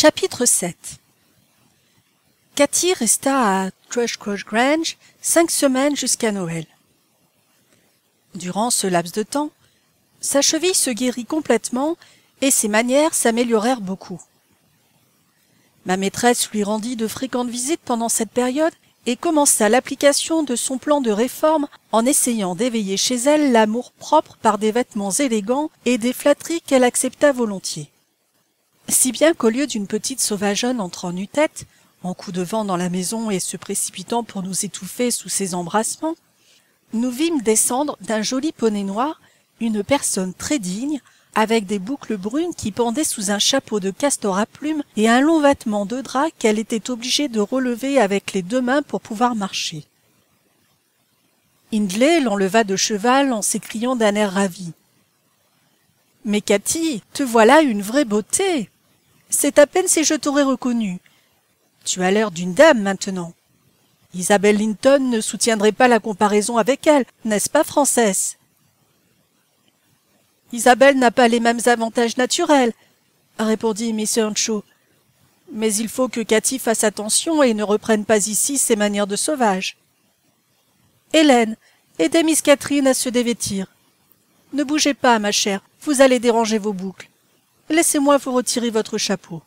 Chapitre 7. Cathy resta à Thrushcross Grange 5 semaines jusqu'à Noël. Durant ce laps de temps, sa cheville se guérit complètement et ses manières s'améliorèrent beaucoup. Ma maîtresse lui rendit de fréquentes visites pendant cette période et commença l'application de son plan de réforme en essayant d'éveiller chez elle l'amour-propre par des vêtements élégants et des flatteries qu'elle accepta volontiers. Si bien qu'au lieu d'une petite sauvageonne entrant nu-tête, en coup de vent dans la maison et se précipitant pour nous étouffer sous ses embrassements, nous vîmes descendre d'un joli poney noir une personne très digne, avec des boucles brunes qui pendaient sous un chapeau de castor à plumes et un long vêtement de drap qu'elle était obligée de relever avec les 2 mains pour pouvoir marcher. Hindley l'enleva de cheval en s'écriant d'un air ravi. « Mais Cathy, te voilà une vraie beauté! C'est à peine si je t'aurais reconnue. Tu as l'air d'une dame maintenant. Isabelle Linton ne soutiendrait pas la comparaison avec elle, n'est-ce pas, Frances? Isabelle n'a pas les mêmes avantages naturels, répondit Miss Earnshaw. Mais il faut que Cathy fasse attention et ne reprenne pas ici ses manières de sauvage. Hélène, aidez Miss Catherine à se dévêtir. Ne bougez pas, ma chère, vous allez déranger vos boucles. Laissez-moi vous retirer votre chapeau.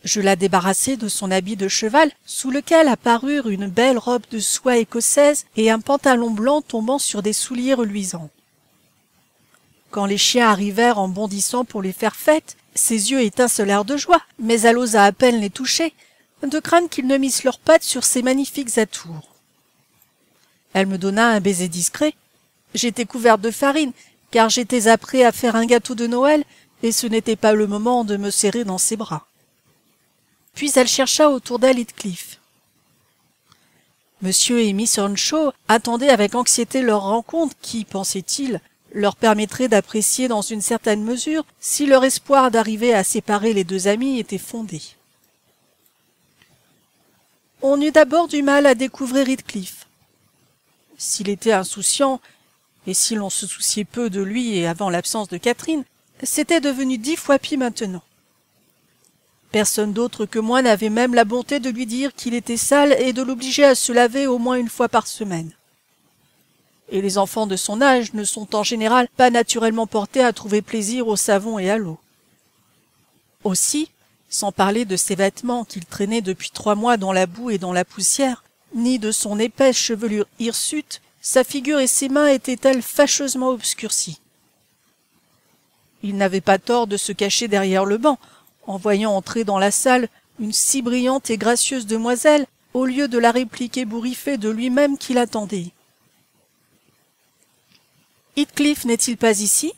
Je la débarrassai de son habit de cheval, sous lequel apparurent une belle robe de soie écossaise et un pantalon blanc tombant sur des souliers reluisants. Quand les chiens arrivèrent en bondissant pour lui faire fête, ses yeux étincelèrent de joie, mais elle osa à peine les toucher, de crainte qu'ils ne missent leurs pattes sur ses magnifiques atours. Elle me donna un baiser discret. J'étais couverte de farine, car j'étais apprêt à faire un gâteau de Noël, et ce n'était pas le moment de me serrer dans ses bras. Puis elle chercha autour d'elle Heathcliff. Monsieur et Miss Earnshaw attendaient avec anxiété leur rencontre qui, pensait-il, leur permettrait d'apprécier dans une certaine mesure si leur espoir d'arriver à séparer les 2 amis était fondé. On eut d'abord du mal à découvrir Heathcliff. S'il était insouciant, et si l'on se souciait peu de lui et avant l'absence de Catherine, c'était devenu 10 fois pis maintenant. Personne d'autre que moi n'avait même la bonté de lui dire qu'il était sale et de l'obliger à se laver au moins 1 fois par semaine. Et les enfants de son âge ne sont en général pas naturellement portés à trouver plaisir au savon et à l'eau. Aussi, sans parler de ses vêtements qu'il traînait depuis 3 mois dans la boue et dans la poussière, ni de son épaisse chevelure hirsute, sa figure et ses mains étaient-elles fâcheusement obscurcies. Il n'avait pas tort de se cacher derrière le banc, en voyant entrer dans la salle une si brillante et gracieuse demoiselle, au lieu de la réplique ébouriffée de lui-même qui l'attendait. « Heathcliff n'est-il pas ici ?»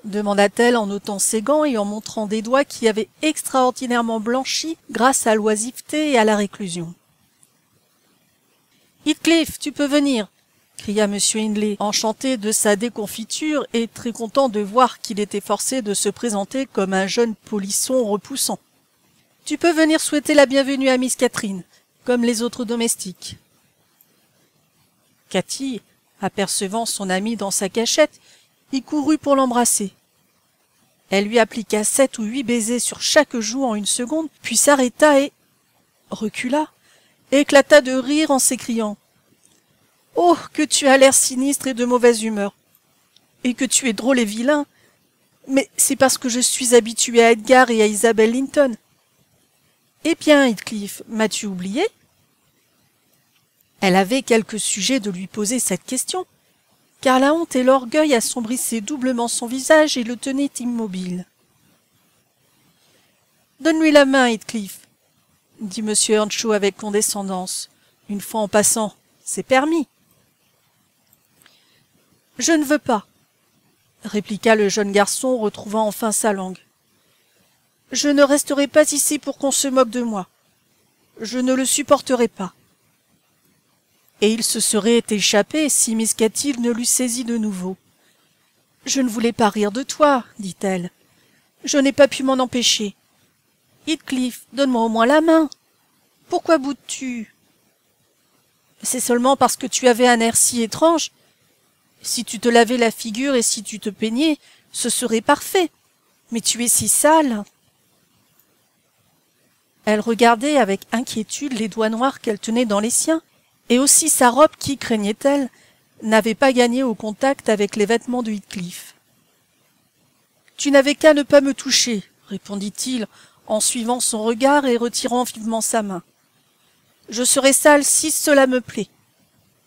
demanda-t-elle en ôtant ses gants et en montrant des doigts qui avaient extraordinairement blanchi grâce à l'oisiveté et à la réclusion. « Heathcliff, tu peux venir !» cria M. Hindley, enchanté de sa déconfiture et très content de voir qu'il était forcé de se présenter comme un jeune polisson repoussant. « Tu peux venir souhaiter la bienvenue à Miss Catherine, comme les autres domestiques. » Cathy, apercevant son amie dans sa cachette, y courut pour l'embrasser. Elle lui appliqua 7 ou 8 baisers sur chaque joue en 1 seconde, puis s'arrêta et recula, et éclata de rire en s'écriant « Oh, que tu as l'air sinistre et de mauvaise humeur, et que tu es drôle et vilain, mais c'est parce que je suis habituée à Edgar et à Isabelle Linton. Eh bien, Heathcliff, m'as-tu oublié ?» Elle avait quelque sujet de lui poser cette question, car la honte et l'orgueil assombrissaient doublement son visage et le tenaient immobile. « Donne-lui la main, Heathcliff, » dit M. Earnshaw avec condescendance. « Une fois en passant, c'est permis. » « Je ne veux pas, » répliqua le jeune garçon, retrouvant enfin sa langue. « Je ne resterai pas ici pour qu'on se moque de moi. Je ne le supporterai pas. » Et il se serait échappé si Miss Cathy ne l'eût saisi de nouveau. « Je ne voulais pas rire de toi, dit-elle. Je n'ai pas pu m'en empêcher. Heathcliff, donne-moi au moins la main. Pourquoi boudes-tu? C'est seulement parce que tu avais un air si étrange. Si tu te lavais la figure et si tu te peignais, ce serait parfait. Mais tu es si sale. Elle regardait avec inquiétude les doigts noirs qu'elle tenait dans les siens, et aussi sa robe qui, craignait-elle, n'avait pas gagné au contact avec les vêtements de Heathcliff. « Tu n'avais qu'à ne pas me toucher, » répondit-il, en suivant son regard et retirant vivement sa main. « Je serai sale si cela me plaît.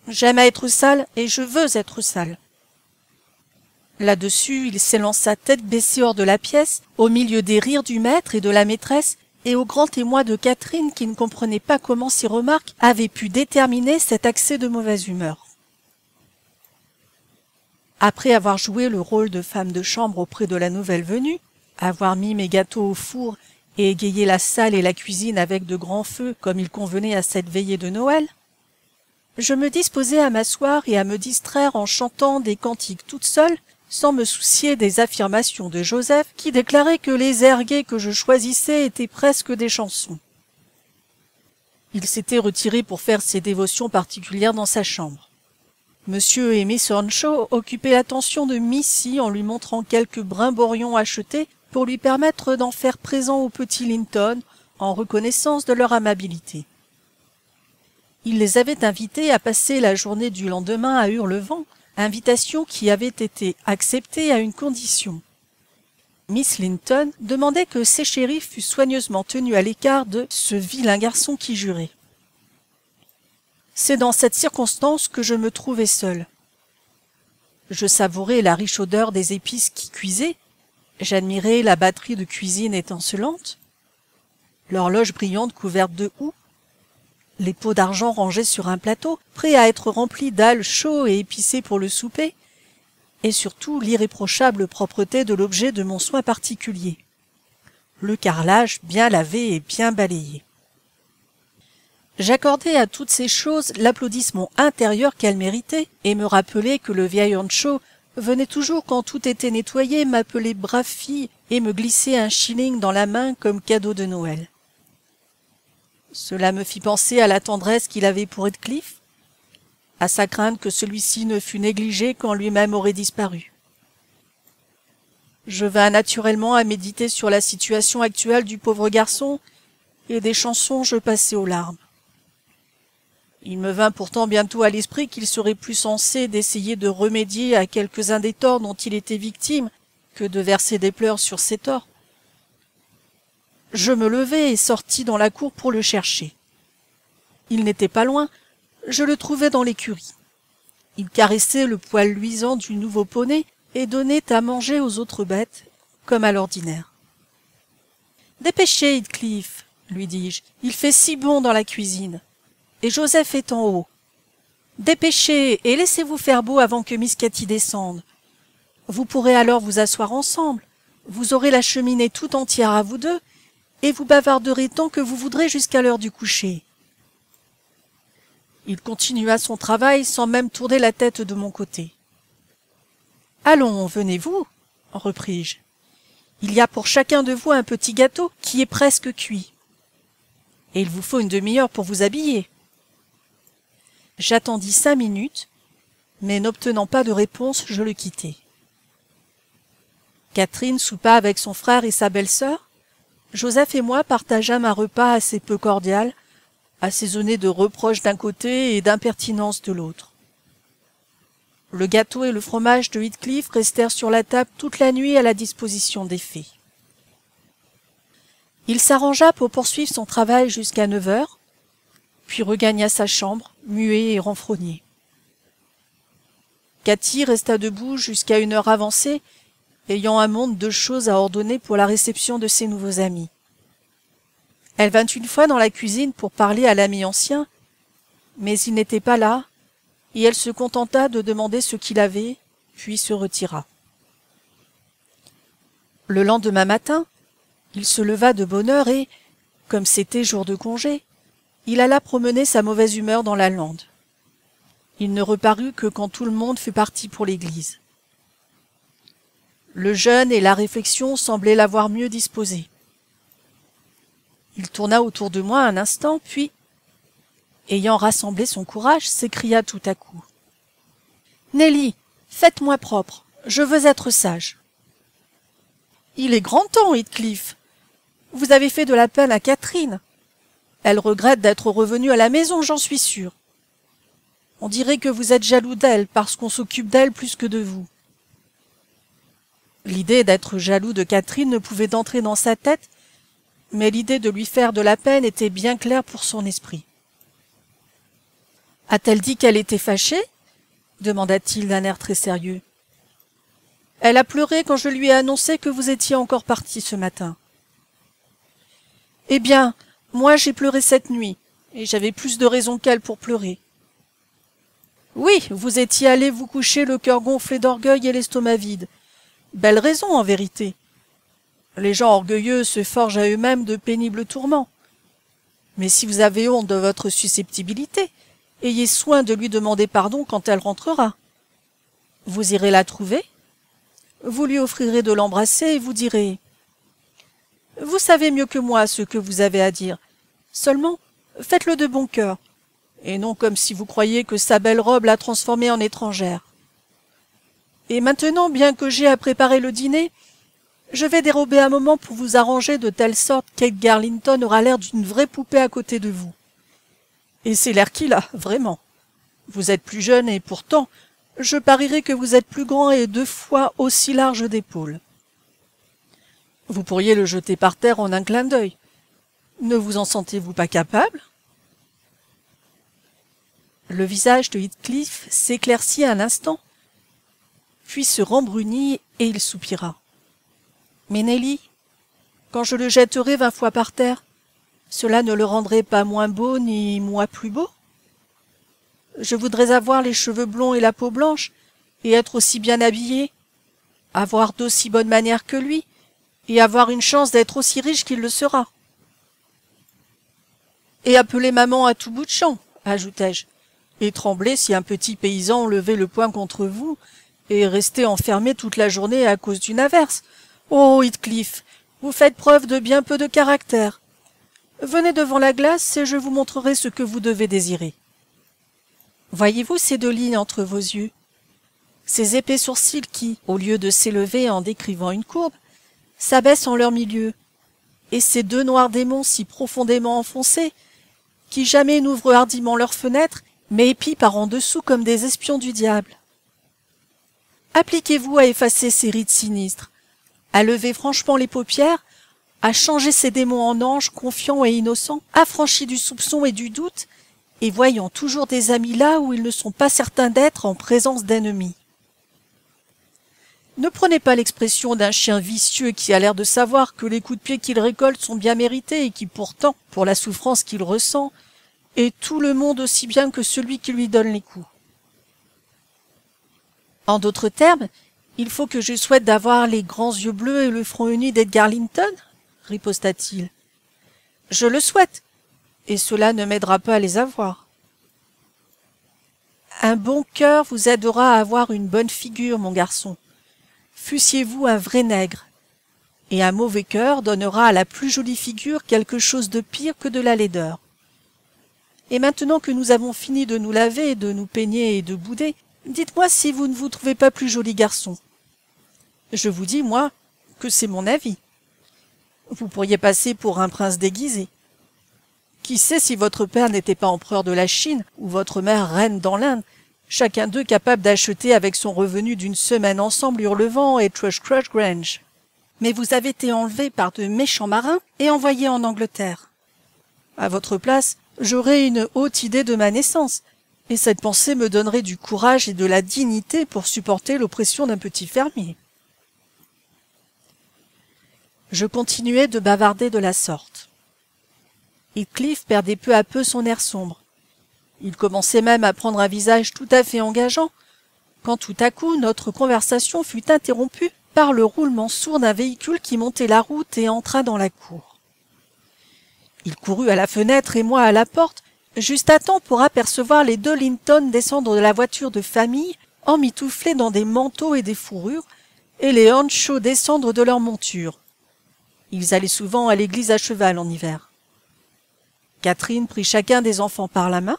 J'aime à être sale et je veux être sale. » Là-dessus, il s'élança tête baissée hors de la pièce, au milieu des rires du maître et de la maîtresse, et au grand émoi de Catherine qui ne comprenait pas comment ces remarques avaient pu déterminer cet accès de mauvaise humeur. Après avoir joué le rôle de femme de chambre auprès de la nouvelle venue, avoir mis mes gâteaux au four et égayé la salle et la cuisine avec de grands feux comme il convenait à cette veillée de Noël, je me disposais à m'asseoir et à me distraire en chantant des cantiques toute seule, sans me soucier des affirmations de Joseph qui déclarait que les airs gais que je choisissais étaient presque des chansons. Il s'était retiré pour faire ses dévotions particulières dans sa chambre. Monsieur et Miss Earnshaw occupaient l'attention de Missy en lui montrant quelques brimborions achetés pour lui permettre d'en faire présent au petit Linton en reconnaissance de leur amabilité. Il les avait invités à passer la journée du lendemain à Hurlevent, invitation qui avait été acceptée à une condition. Miss Linton demandait que ses chéris fussent soigneusement tenus à l'écart de ce vilain garçon qui jurait. C'est dans cette circonstance que je me trouvais seule. Je savourais la riche odeur des épices qui cuisaient, j'admirais la batterie de cuisine étincelante, l'horloge brillante couverte de houx, les pots d'argent rangés sur un plateau, prêts à être remplis d'algues chauds et épicés pour le souper, et surtout l'irréprochable propreté de l'objet de mon soin particulier, le carrelage bien lavé et bien balayé. J'accordais à toutes ces choses l'applaudissement intérieur qu'elles méritaient, et me rappelais que le vieil Earnshaw venait toujours quand tout était nettoyé m'appeler brave fille et me glisser un shilling dans la main comme cadeau de Noël. Cela me fit penser à la tendresse qu'il avait pour Heathcliff, à sa crainte que celui-ci ne fût négligé quand lui-même aurait disparu. Je vins naturellement à méditer sur la situation actuelle du pauvre garçon, et des chansons je passai aux larmes. Il me vint pourtant bientôt à l'esprit qu'il serait plus sensé d'essayer de remédier à quelques-uns des torts dont il était victime que de verser des pleurs sur ses torts. Je me levai et sortis dans la cour pour le chercher. Il n'était pas loin, je le trouvai dans l'écurie. Il caressait le poil luisant du nouveau poney et donnait à manger aux autres bêtes, comme à l'ordinaire. « Dépêchez, Heathcliff, lui dis-je, il fait si bon dans la cuisine. Et Joseph est en haut. Dépêchez et laissez-vous faire beau avant que Miss Katy descende. Vous pourrez alors vous asseoir ensemble, vous aurez la cheminée tout entière à vous deux, et vous bavarderez tant que vous voudrez jusqu'à l'heure du coucher. » Il continua son travail sans même tourner la tête de mon côté. « Allons, venez-vous, » repris-je. « Il y a pour chacun de vous un petit gâteau qui est presque cuit. Et il vous faut une demi-heure pour vous habiller. » J'attendis 5 minutes, mais n'obtenant pas de réponse, je le quittai. Catherine soupa avec son frère et sa belle-sœur. Joseph et moi partageâmes un repas assez peu cordial, assaisonné de reproches d'un côté et d'impertinence de l'autre. Le gâteau et le fromage de Heathcliff restèrent sur la table toute la nuit à la disposition des fées. Il s'arrangea pour poursuivre son travail jusqu'à 9 heures, puis regagna sa chambre, muet et renfrogné. Katy resta debout jusqu'à une heure avancée, ayant un monde de choses à ordonner pour la réception de ses nouveaux amis. Elle vint une fois dans la cuisine pour parler à l'ami ancien, mais il n'était pas là, et elle se contenta de demander ce qu'il avait, puis se retira. Le lendemain matin, il se leva de bonne heure et, comme c'était jour de congé, il alla promener sa mauvaise humeur dans la lande. Il ne reparut que quand tout le monde fut parti pour l'église. Le jeûne et la réflexion semblaient l'avoir mieux disposé. Il tourna autour de moi un instant, puis, ayant rassemblé son courage, s'écria tout à coup. « Nelly, faites-moi propre, je veux être sage. »« Il est grand temps, Heathcliff. Vous avez fait de la peine à Catherine, Elle regrette d'être revenue à la maison, j'en suis sûre. On dirait que vous êtes jaloux d'elle parce qu'on s'occupe d'elle plus que de vous. » L'idée d'être jaloux de Catherine ne pouvait entrer dans sa tête, mais l'idée de lui faire de la peine était bien claire pour son esprit. « A-t-elle dit qu'elle était fâchée ?» demanda-t-il d'un air très sérieux. « Elle a pleuré quand je lui ai annoncé que vous étiez encore parti ce matin. »« Eh bien, moi j'ai pleuré cette nuit, et j'avais plus de raison qu'elle pour pleurer. »« Oui, vous étiez allé vous coucher le cœur gonflé d'orgueil et l'estomac vide. Belle raison, en vérité. Les gens orgueilleux se forgent à eux-mêmes de pénibles tourments. Mais si vous avez honte de votre susceptibilité, ayez soin de lui demander pardon quand elle rentrera. Vous irez la trouver, vous lui offrirez de l'embrasser et vous direz « Vous savez mieux que moi ce que vous avez à dire. Seulement, faites-le de bon cœur, et non comme si vous croyiez que sa belle robe l'a transformée en étrangère. Et maintenant, bien que j'aie à préparer le dîner, je vais dérober un moment pour vous arranger de telle sorte qu'Edgar Linton aura l'air d'une vraie poupée à côté de vous. Et c'est l'air qu'il a, vraiment. Vous êtes plus jeune et pourtant, je parierais que vous êtes plus grand et 2 fois aussi large d'épaules. Vous pourriez le jeter par terre en un clin d'œil. Ne vous en sentez-vous pas capable ? » Le visage de Heathcliff s'éclaircit un instant, puis se rembrunit et il soupira. « Mais Nelly, quand je le jetterai 20 fois par terre, cela ne le rendrait pas moins beau ni moi plus beau ? Je voudrais avoir les cheveux blonds et la peau blanche, et être aussi bien habillée, avoir d'aussi bonnes manières que lui, et avoir une chance d'être aussi riche qu'il le sera. Et appeler maman à tout bout de champ, ajoutai-je, et trembler si un petit paysan levait le poing contre vous, et rester enfermé toute la journée à cause d'une averse. Oh, Heathcliff, vous faites preuve de bien peu de caractère. Venez devant la glace et je vous montrerai ce que vous devez désirer. Voyez-vous ces 2 lignes entre vos yeux? Ces épais sourcils qui, au lieu de s'élever en décrivant une courbe, s'abaissent en leur milieu, et ces 2 noirs démons si profondément enfoncés, qui jamais n'ouvrent hardiment leurs fenêtres, mais épient par en dessous comme des espions du diable. Appliquez-vous à effacer ces rides sinistres, à lever franchement les paupières, à changer ces démons en anges confiants et innocents, affranchis du soupçon et du doute, et voyant toujours des amis là où ils ne sont pas certains d'être en présence d'ennemis. Ne prenez pas l'expression d'un chien vicieux qui a l'air de savoir que les coups de pied qu'il récolte sont bien mérités et qui pourtant, pour la souffrance qu'il ressent, est tout le monde aussi bien que celui qui lui donne les coups. En d'autres termes, il faut que je souhaite d'avoir les grands yeux bleus et le front uni d'Edgar Linton, riposta-t-il. Je le souhaite, et cela ne m'aidera pas à les avoir. Un bon cœur vous aidera à avoir une bonne figure, mon garçon. Fussiez-vous un vrai nègre, et un mauvais cœur donnera à la plus jolie figure quelque chose de pire que de la laideur. Et maintenant que nous avons fini de nous laver, de nous peigner et de bouder, dites-moi si vous ne vous trouvez pas plus joli garçon. Je vous dis, moi, que c'est mon avis. Vous pourriez passer pour un prince déguisé. Qui sait si votre père n'était pas empereur de la Chine ou votre mère reine dans l'Inde, chacun d'eux capable d'acheter avec son revenu d'une semaine ensemble Hurlevent et Thrushcrutch Grange. Mais vous avez été enlevé par de méchants marins et envoyé en Angleterre. À votre place, j'aurais une haute idée de ma naissance, et cette pensée me donnerait du courage et de la dignité pour supporter l'oppression d'un petit fermier. Je continuais de bavarder de la sorte. Heathcliff perdait peu à peu son air sombre. Il commençait même à prendre un visage tout à fait engageant, quand tout à coup notre conversation fut interrompue par le roulement sourd d'un véhicule qui montait la route et entra dans la cour. Il courut à la fenêtre et moi à la porte, juste à temps pour apercevoir les 2 Linton descendre de la voiture de famille, emmitouflés dans des manteaux et des fourrures, et les Earnshaw descendre de leurs montures. Ils allaient souvent à l'église à cheval en hiver. Catherine prit chacun des enfants par la main,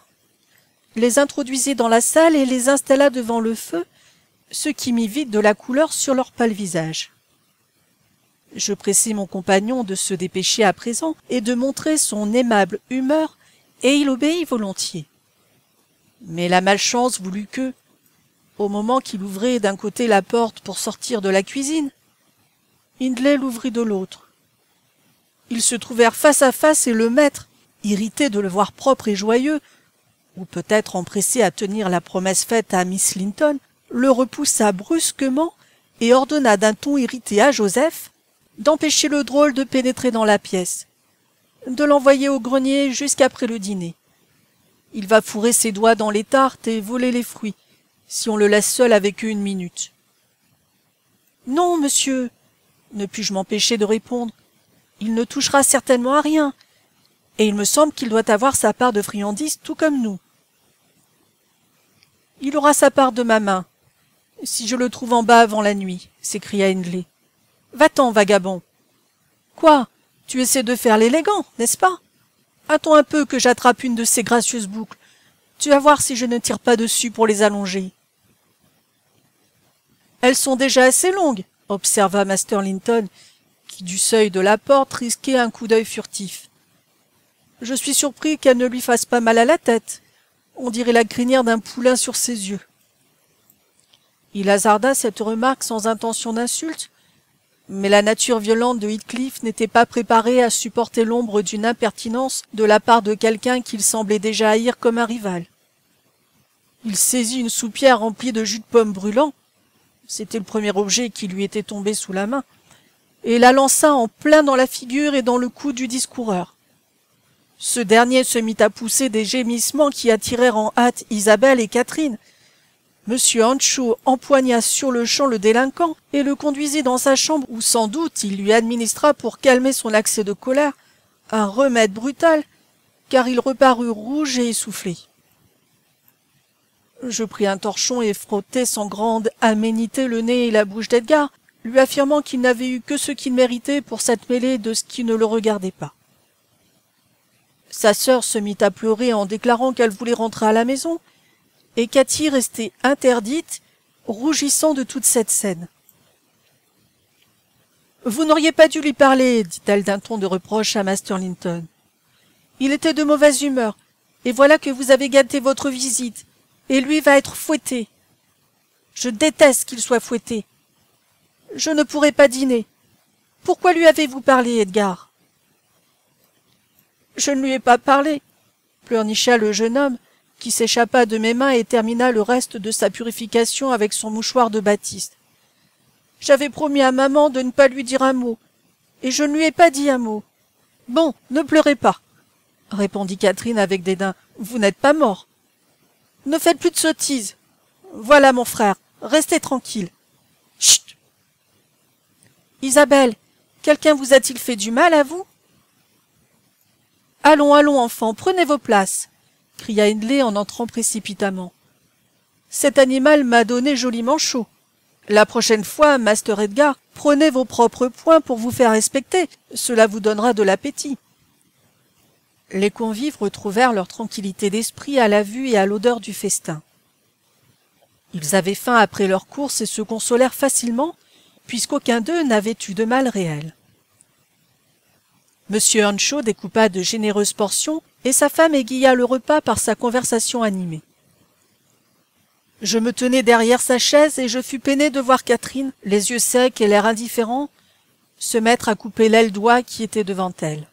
les introduisit dans la salle et les installa devant le feu, ce qui mit vite de la couleur sur leur pâle visage. Je pressai mon compagnon de se dépêcher à présent et de montrer son aimable humeur, et il obéit volontiers. Mais la malchance voulut que, au moment qu'il ouvrait d'un côté la porte pour sortir de la cuisine, Hindley l'ouvrit de l'autre. Ils se trouvèrent face à face et le maître, irrité de le voir propre et joyeux, ou peut-être empressé à tenir la promesse faite à Miss Linton, le repoussa brusquement et ordonna d'un ton irrité à Joseph d'empêcher le drôle de pénétrer dans la pièce, de l'envoyer au grenier jusqu'après le dîner. Il va fourrer ses doigts dans les tartes et voler les fruits, si on le laisse seul avec eux une minute. « Non, monsieur, ne puis-je m'empêcher de répondre. Il ne touchera certainement à rien, et il me semble qu'il doit avoir sa part de friandises tout comme nous. Il aura sa part de ma main, si je le trouve en bas avant la nuit, s'écria Hindley. Va-t'en, vagabond. Quoi, tu essaies de faire l'élégant, n'est-ce pas? Attends un peu que j'attrape une de ces gracieuses boucles. Tu vas voir si je ne tire pas dessus pour les allonger. Elles sont déjà assez longues, observa Master Linton, qui du seuil de la porte risquait un coup d'œil furtif. Je suis surpris qu'elle ne lui fasse pas mal à la tête. On dirait la crinière d'un poulain sur ses yeux. Il hasarda cette remarque sans intention d'insulte, mais la nature violente de Heathcliff n'était pas préparée à supporter l'ombre d'une impertinence de la part de quelqu'un qu'il semblait déjà haïr comme un rival. Il saisit une soupière remplie de jus de pomme brûlant, c'était le premier objet qui lui était tombé sous la main, et la lança en plein dans la figure et dans le cou du discoureur. Ce dernier se mit à pousser des gémissements qui attirèrent en hâte Isabelle et Catherine. Monsieur Earnshaw empoigna sur-le-champ le délinquant et le conduisit dans sa chambre où sans doute il lui administra pour calmer son accès de colère un remède brutal, car il reparut rouge et essoufflé. Je pris un torchon et frottai sans grande aménité le nez et la bouche d'Edgar, lui affirmant qu'il n'avait eu que ce qu'il méritait pour s'être mêlé de ce qui ne le regardait pas. Sa sœur se mit à pleurer en déclarant qu'elle voulait rentrer à la maison, et Cathy restait interdite, rougissant de toute cette scène. « Vous n'auriez pas dû lui parler, dit-elle d'un ton de reproche à Master Linton. Il était de mauvaise humeur, et voilà que vous avez gâté votre visite, et lui va être fouetté. Je déteste qu'il soit fouetté. Je ne pourrai pas dîner. Pourquoi lui avez-vous parlé, Edgar? » « Je ne lui ai pas parlé, » pleurnicha le jeune homme, qui s'échappa de mes mains et termina le reste de sa purification avec son mouchoir de batiste. « J'avais promis à maman de ne pas lui dire un mot, et je ne lui ai pas dit un mot. »« Bon, ne pleurez pas, » répondit Catherine avec dédain. « Vous n'êtes pas mort. Ne faites plus de sottises. Voilà mon frère, restez tranquille. Chut. Isabelle, quelqu'un vous a-t-il fait du mal à vous? Allons, allons, enfants, prenez vos places, cria Hindley en entrant précipitamment. Cet animal m'a donné joliment chaud. La prochaine fois, Master Edgar, prenez vos propres poings pour vous faire respecter, cela vous donnera de l'appétit. Les convives retrouvèrent leur tranquillité d'esprit à la vue et à l'odeur du festin. Ils avaient faim après leur course et se consolèrent facilement, puisqu'aucun d'eux n'avait eu de mal réel. Monsieur Earnshaw découpa de généreuses portions, et sa femme égaya le repas par sa conversation animée. Je me tenais derrière sa chaise et je fus peiné de voir Catherine, les yeux secs et l'air indifférent, se mettre à couper l'aile d'oie qui était devant elle.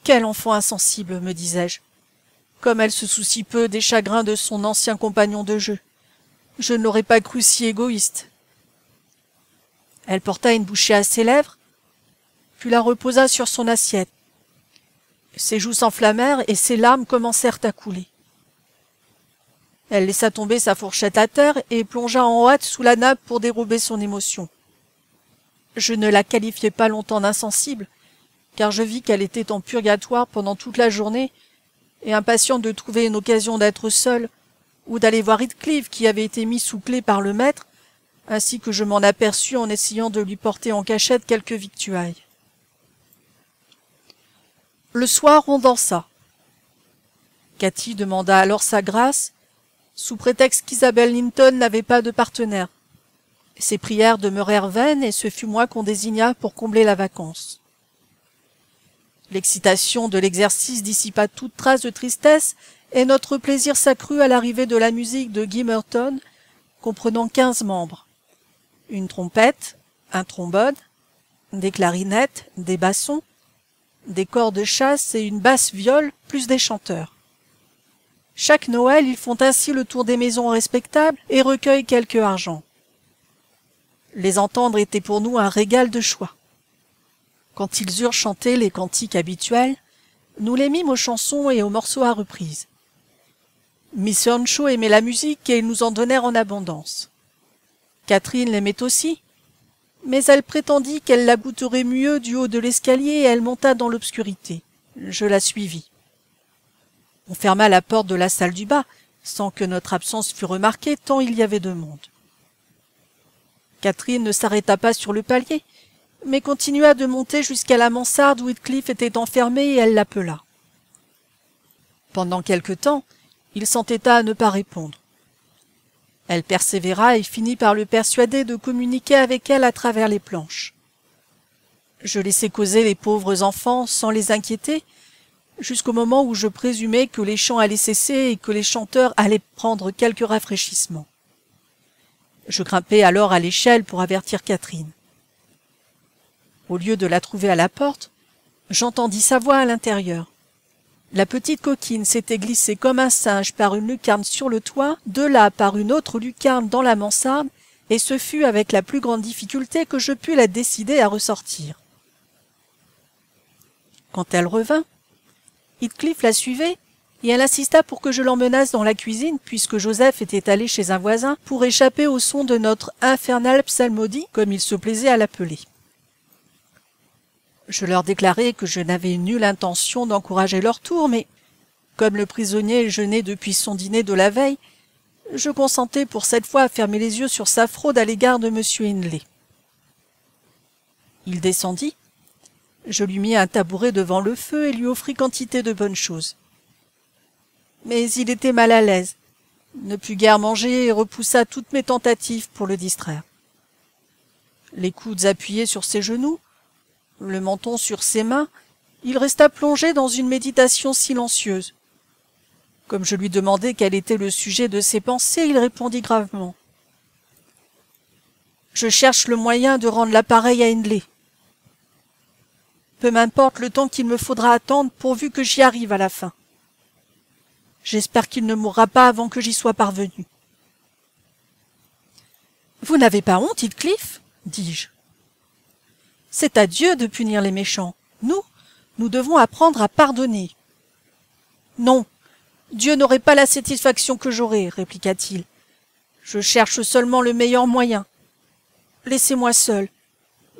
Quel enfant insensible, me disais-je. Comme elle se soucie peu des chagrins de son ancien compagnon de jeu. Je ne l'aurais pas cru si égoïste. Elle porta une bouchée à ses lèvres, puis la reposa sur son assiette. Ses joues s'enflammèrent et ses larmes commencèrent à couler. Elle laissa tomber sa fourchette à terre et plongea en hâte sous la nappe pour dérober son émotion. Je ne la qualifiai pas longtemps d'insensible, car je vis qu'elle était en purgatoire pendant toute la journée, et impatiente de trouver une occasion d'être seule, ou d'aller voir Heathcliff qui avait été mis sous clé par le maître, ainsi que je m'en aperçus en essayant de lui porter en cachette quelques victuailles. Le soir, on dansa. Cathy demanda alors sa grâce, sous prétexte qu'Isabelle Linton n'avait pas de partenaire. Ses prières demeurèrent vaines et ce fut moi qu'on désigna pour combler la vacance. L'excitation de l'exercice dissipa toute trace de tristesse et notre plaisir s'accrut à l'arrivée de la musique de Guy Merton, comprenant 15 membres. Une trompette, un trombone, des clarinettes, des bassons, des corps de chasse et une basse viole, plus des chanteurs. Chaque Noël, ils font ainsi le tour des maisons respectables et recueillent quelque argent. Les entendre était pour nous un régal de choix. Quand ils eurent chanté les cantiques habituels, nous les mîmes aux chansons et aux morceaux à reprise. Miss Earnshaw aimait la musique et ils nous en donnèrent en abondance. Catherine l'aimait aussi, mais elle prétendit qu'elle la goûterait mieux du haut de l'escalier et elle monta dans l'obscurité. Je la suivis. On ferma la porte de la salle du bas, sans que notre absence fût remarquée tant il y avait de monde. Catherine ne s'arrêta pas sur le palier, mais continua de monter jusqu'à la mansarde où Heathcliff était enfermé et elle l'appela. Pendant quelque temps, il s'entêta à ne pas répondre. Elle persévéra et finit par le persuader de communiquer avec elle à travers les planches. Je laissai causer les pauvres enfants sans les inquiéter, jusqu'au moment où je présumais que les chants allaient cesser et que les chanteurs allaient prendre quelque rafraîchissement. Je grimpai alors à l'échelle pour avertir Catherine. Au lieu de la trouver à la porte, j'entendis sa voix à l'intérieur. La petite coquine s'était glissée comme un singe par une lucarne sur le toit, de là par une autre lucarne dans la mansarde, et ce fut avec la plus grande difficulté que je pus la décider à ressortir. Quand elle revint, Heathcliff la suivait, et elle insista pour que je l'emmenasse dans la cuisine, puisque Joseph était allé chez un voisin pour échapper au son de notre infernal psalmodie, comme il se plaisait à l'appeler. Je leur déclarai que je n'avais nulle intention d'encourager leur tour, mais, comme le prisonnier jeûnait depuis son dîner de la veille, je consentais pour cette fois à fermer les yeux sur sa fraude à l'égard de M. Hindley. Il descendit. Je lui mis un tabouret devant le feu et lui offris quantité de bonnes choses. Mais il était mal à l'aise, ne put guère manger et repoussa toutes mes tentatives pour le distraire. Les coudes appuyés sur ses genoux, le menton sur ses mains, il resta plongé dans une méditation silencieuse. Comme je lui demandai quel était le sujet de ses pensées, il répondit gravement. « Je cherche le moyen de rendre l'appareil à Hindley. Peu m'importe le temps qu'il me faudra attendre pourvu que j'y arrive à la fin. J'espère qu'il ne mourra pas avant que j'y sois parvenu. »« Vous n'avez pas honte, Heathcliff ?» dis-je. « C'est à Dieu de punir les méchants. Nous devons apprendre à pardonner. »« Non, Dieu n'aurait pas la satisfaction que j'aurai, répliqua-t-il. Je cherche seulement le meilleur moyen. Laissez-moi seul.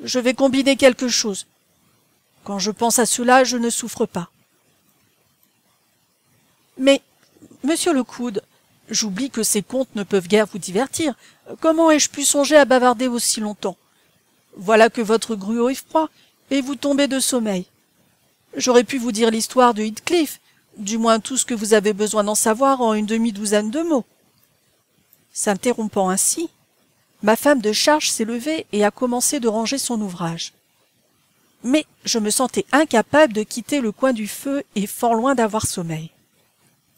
Je vais combiner quelque chose. Quand je pense à cela, je ne souffre pas. »« Mais, monsieur le coude, j'oublie que ces contes ne peuvent guère vous divertir. Comment ai-je pu songer à bavarder aussi longtemps? Voilà que votre gruau est froid, et vous tombez de sommeil. J'aurais pu vous dire l'histoire de Heathcliff, du moins tout ce que vous avez besoin d'en savoir en une demi-douzaine de mots. » S'interrompant ainsi, ma femme de charge s'est levée et a commencé de ranger son ouvrage. Mais je me sentais incapable de quitter le coin du feu et fort loin d'avoir sommeil.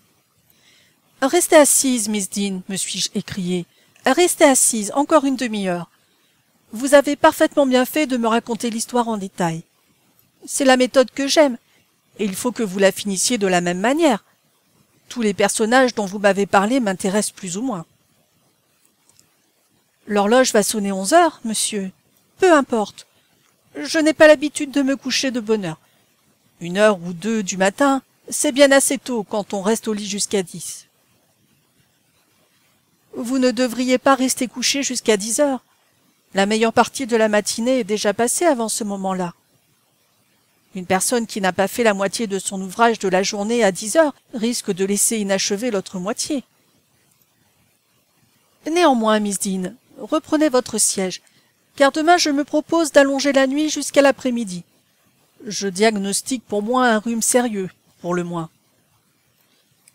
« Restez assise, Miss Dean, me suis-je écrié. « Restez assise, encore une demi-heure. Vous avez parfaitement bien fait de me raconter l'histoire en détail. C'est la méthode que j'aime, et il faut que vous la finissiez de la même manière. Tous les personnages dont vous m'avez parlé m'intéressent plus ou moins. »« L'horloge va sonner 11 heures, monsieur. Peu importe. Je n'ai pas l'habitude de me coucher de bonne heure. 1 heure ou 2 du matin, c'est bien assez tôt quand on reste au lit jusqu'à 10. Vous ne devriez pas rester couché jusqu'à 10 heures. La meilleure partie de la matinée est déjà passée avant ce moment-là. Une personne qui n'a pas fait la moitié de son ouvrage de la journée à 10 heures risque de laisser inachevé l'autre moitié. Néanmoins, Miss Dean, reprenez votre siège, car demain je me propose d'allonger la nuit jusqu'à l'après-midi. Je diagnostique pour moi un rhume sérieux, pour le moins.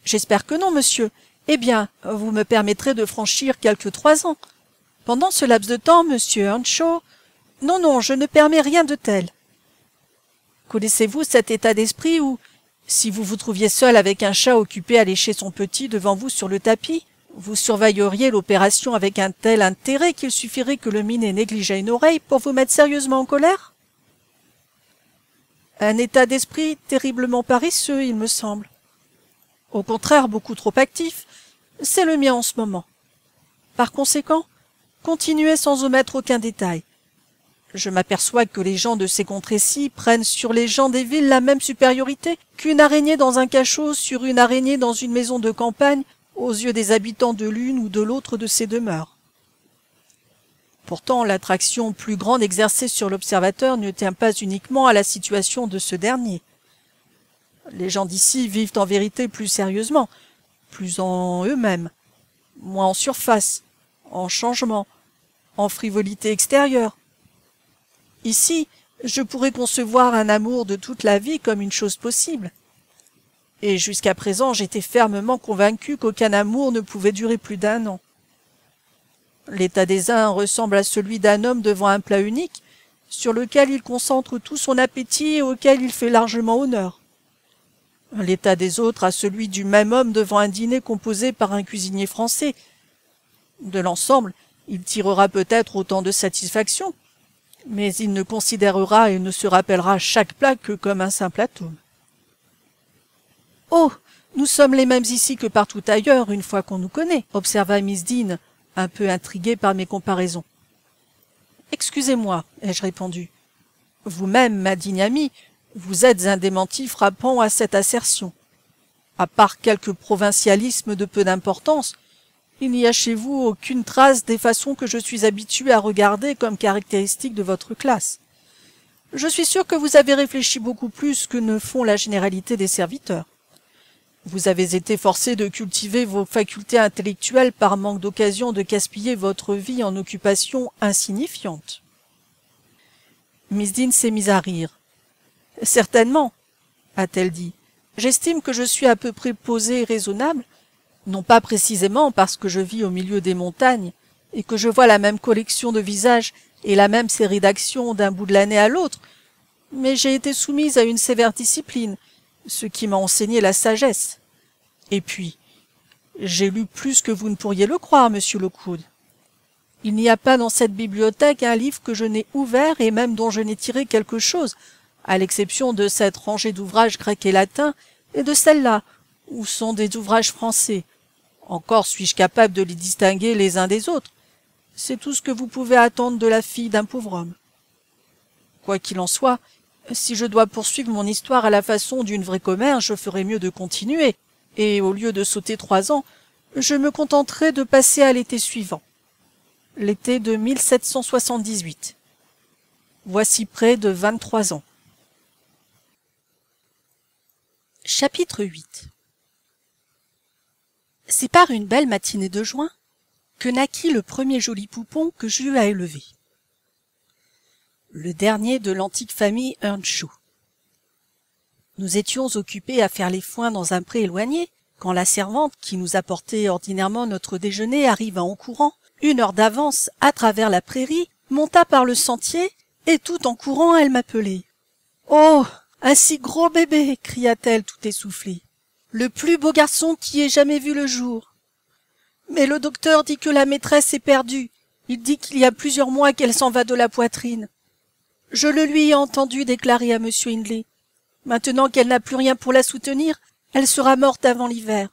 J'espère que non, monsieur. Eh bien, vous me permettrez de franchir quelques 3 ans. Pendant ce laps de temps, monsieur Earnshaw... Non, non, je ne permets rien de tel. Connaissez-vous cet état d'esprit où, si vous vous trouviez seul avec un chat occupé à lécher son petit devant vous sur le tapis, vous surveilleriez l'opération avec un tel intérêt qu'il suffirait que le minet négligeât une oreille pour vous mettre sérieusement en colère? Un état d'esprit terriblement paresseux, il me semble. Au contraire, beaucoup trop actif, c'est le mien en ce moment. Par conséquent, continuez sans omettre aucun détail. Je m'aperçois que les gens de ces contrées-ci prennent sur les gens des villes la même supériorité qu'une araignée dans un cachot sur une araignée dans une maison de campagne aux yeux des habitants de l'une ou de l'autre de ces demeures. Pourtant, l'attraction plus grande exercée sur l'observateur ne tient pas uniquement à la situation de ce dernier. Les gens d'ici vivent en vérité plus sérieusement, plus en eux-mêmes, moins en surface, en changement, en frivolité extérieure. Ici, je pourrais concevoir un amour de toute la vie comme une chose possible. Et jusqu'à présent, j'étais fermement convaincu qu'aucun amour ne pouvait durer plus d'1 an. L'état des uns ressemble à celui d'un homme devant un plat unique, sur lequel il concentre tout son appétit et auquel il fait largement honneur. L'état des autres à celui du même homme devant un dîner composé par un cuisinier français. De l'ensemble, il tirera peut-être autant de satisfaction, mais il ne considérera et ne se rappellera chaque plat que comme un simple atome. « Oh, nous sommes les mêmes ici que partout ailleurs, une fois qu'on nous connaît, » observa Miss Dean, un peu intriguée par mes comparaisons. « Excusez-moi, ai-je répondu. Vous-même, ma digne amie, vous êtes un démenti frappant à cette assertion. À part quelques provincialismes de peu d'importance, il n'y a chez vous aucune trace des façons que je suis habitué à regarder comme caractéristiques de votre classe. Je suis sûr que vous avez réfléchi beaucoup plus que ne font la généralité des serviteurs. Vous avez été forcé de cultiver vos facultés intellectuelles par manque d'occasion de gaspiller votre vie en occupations insignifiantes. » Miss Dean s'est mise à rire. « Certainement, a-t-elle dit. J'estime que je suis à peu près posée et raisonnable, non pas précisément parce que je vis au milieu des montagnes et que je vois la même collection de visages et la même série d'actions d'un bout de l'année à l'autre, mais j'ai été soumise à une sévère discipline, ce qui m'a enseigné la sagesse. Et puis, j'ai lu plus que vous ne pourriez le croire, monsieur Lockwood. Il n'y a pas dans cette bibliothèque un livre que je n'ai ouvert et même dont je n'ai tiré quelque chose, à l'exception de cette rangée d'ouvrages grecs et latins et de celle-là, où sont des ouvrages français. Encore suis-je capable de les distinguer les uns des autres. C'est tout ce que vous pouvez attendre de la fille d'un pauvre homme. Quoi qu'il en soit, si je dois poursuivre mon histoire à la façon d'une vraie commère, je ferai mieux de continuer, et au lieu de sauter 3 ans, je me contenterai de passer à l'été suivant. L'été de 1778. Voici près de 23 ans. Chapitre 8. C'est par une belle matinée de juin que naquit le premier joli poupon que j'eus à élever. Le dernier de l'antique famille Earnshaw. Nous étions occupés à faire les foins dans un pré éloigné, quand la servante qui nous apportait ordinairement notre déjeuner arriva en courant, 1 heure d'avance à travers la prairie, monta par le sentier, et tout en courant elle m'appelait. « Oh, un si gros bébé !» cria-t-elle tout essoufflée. « Le plus beau garçon qui ait jamais vu le jour. Mais le docteur dit que la maîtresse est perdue. Il dit qu'il y a plusieurs mois qu'elle s'en va de la poitrine. Je le lui ai entendu déclarer à M. Hindley. Maintenant qu'elle n'a plus rien pour la soutenir, elle sera morte avant l'hiver.